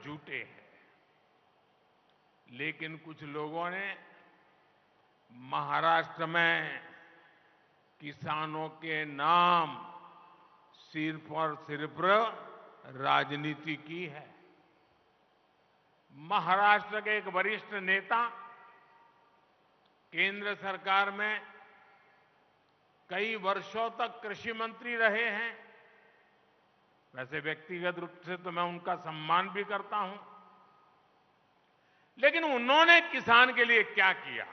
जुटे हैं। लेकिन कुछ लोगों ने महाराष्ट्र में किसानों के नाम सिर्फ और सिर्फ राजनीति की है। महाराष्ट्र के एक वरिष्ठ नेता केंद्र सरकार में कई वर्षों तक कृषि मंत्री रहे हैं। वैसे व्यक्तिगत रूप से तो मैं उनका सम्मान भी करता हूं, लेकिन उन्होंने किसान के लिए क्या किया?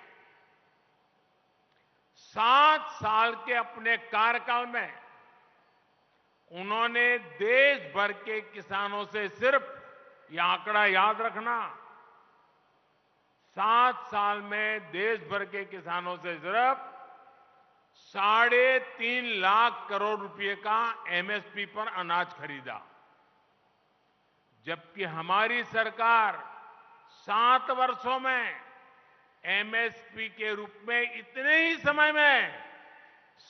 7 साल के अपने कार्यकाल में उन्होंने देश भर के किसानों से सिर्फ, यह आंकड़ा याद रखना, 7 साल में देश भर के किसानों से सिर्फ 3.5 लाख करोड़ रुपए का एमएसपी पर अनाज खरीदा। जबकि हमारी सरकार 7 वर्षों में एमएसपी के रूप में इतने ही समय में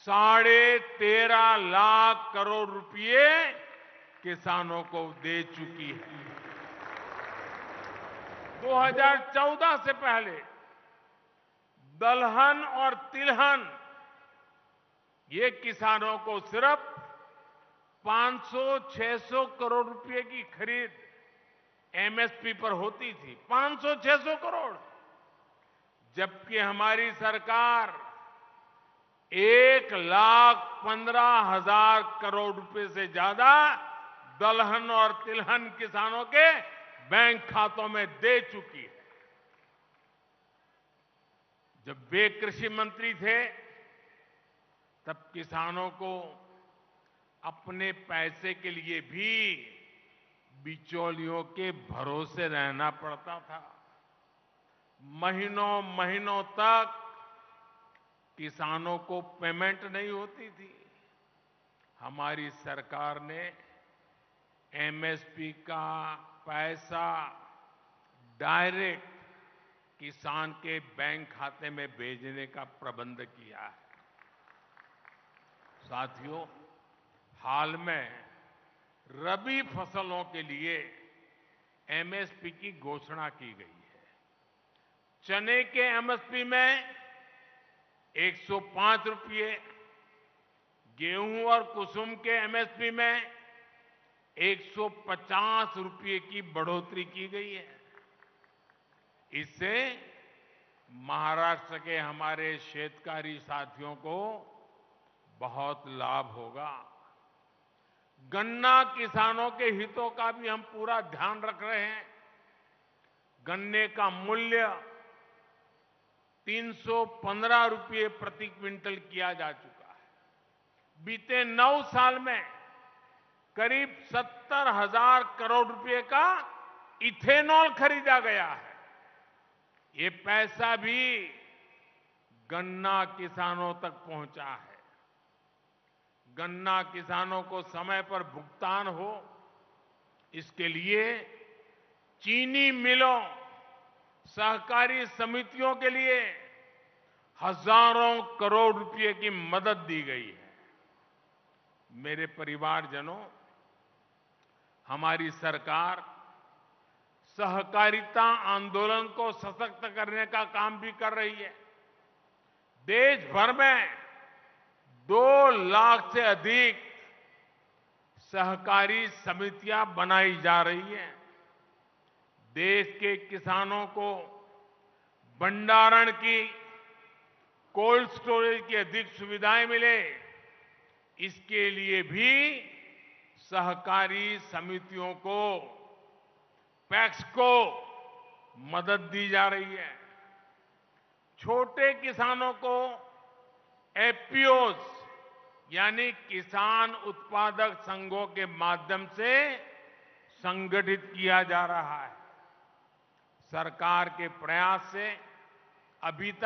13.5 लाख करोड़ रुपए किसानों को दे चुकी है। 2014 से पहले दलहन और तिलहन ये किसानों को सिर्फ 500-600 करोड़ रुपए की खरीद एमएसपी पर होती थी। 500-600 करोड़। जबकि हमारी सरकार 1,15,000 करोड़ रुपए से ज्यादा दलहन और तिलहन किसानों के बैंक खातों में दे चुकी है। जब वे कृषि मंत्री थे तब किसानों को अपने पैसे के लिए भी बिचौलियों के भरोसे रहना पड़ता था। महीनों महीनों तक किसानों को पेमेंट नहीं होती थी। हमारी सरकार ने एमएसपी का पैसा डायरेक्ट किसान के बैंक खाते में भेजने का प्रबंध किया है। साथियों, हाल में रबी फसलों के लिए एमएसपी की घोषणा की गई है। चने के एमएसपी में 105 रुपये, गेहूं और कुसुम के एमएसपी में 150 रुपये की बढ़ोतरी की गई है। इससे महाराष्ट्र के हमारे शेतकारी साथियों को बहुत लाभ होगा। गन्ना किसानों के हितों का भी हम पूरा ध्यान रख रहे हैं। गन्ने का मूल्य 315 रुपये प्रति क्विंटल किया जा चुका है। बीते 9 साल में करीब 70,000 करोड़ रुपए का इथेनॉल खरीदा गया है। ये पैसा भी गन्ना किसानों तक पहुंचा है। गन्ना किसानों को समय पर भुगतान हो, इसके लिए चीनी मिलों, सहकारी समितियों के लिए हजारों करोड़ रुपए की मदद दी गई है। मेरे परिवारजनों, हमारी सरकार सहकारिता आंदोलन को सशक्त करने का काम भी कर रही है। देश भर में 2 लाख से अधिक सहकारी समितियां बनाई जा रही हैं। देश के किसानों को भंडारण की, कोल्ड स्टोरेज की अधिक सुविधाएं मिले, इसके लिए भी सहकारी समितियों को, पैक्स को मदद दी जा रही है। छोटे किसानों को एफपीओज यानी किसान उत्पादक संघों के माध्यम से संगठित किया जा रहा है। सरकार के प्रयास से अभी तक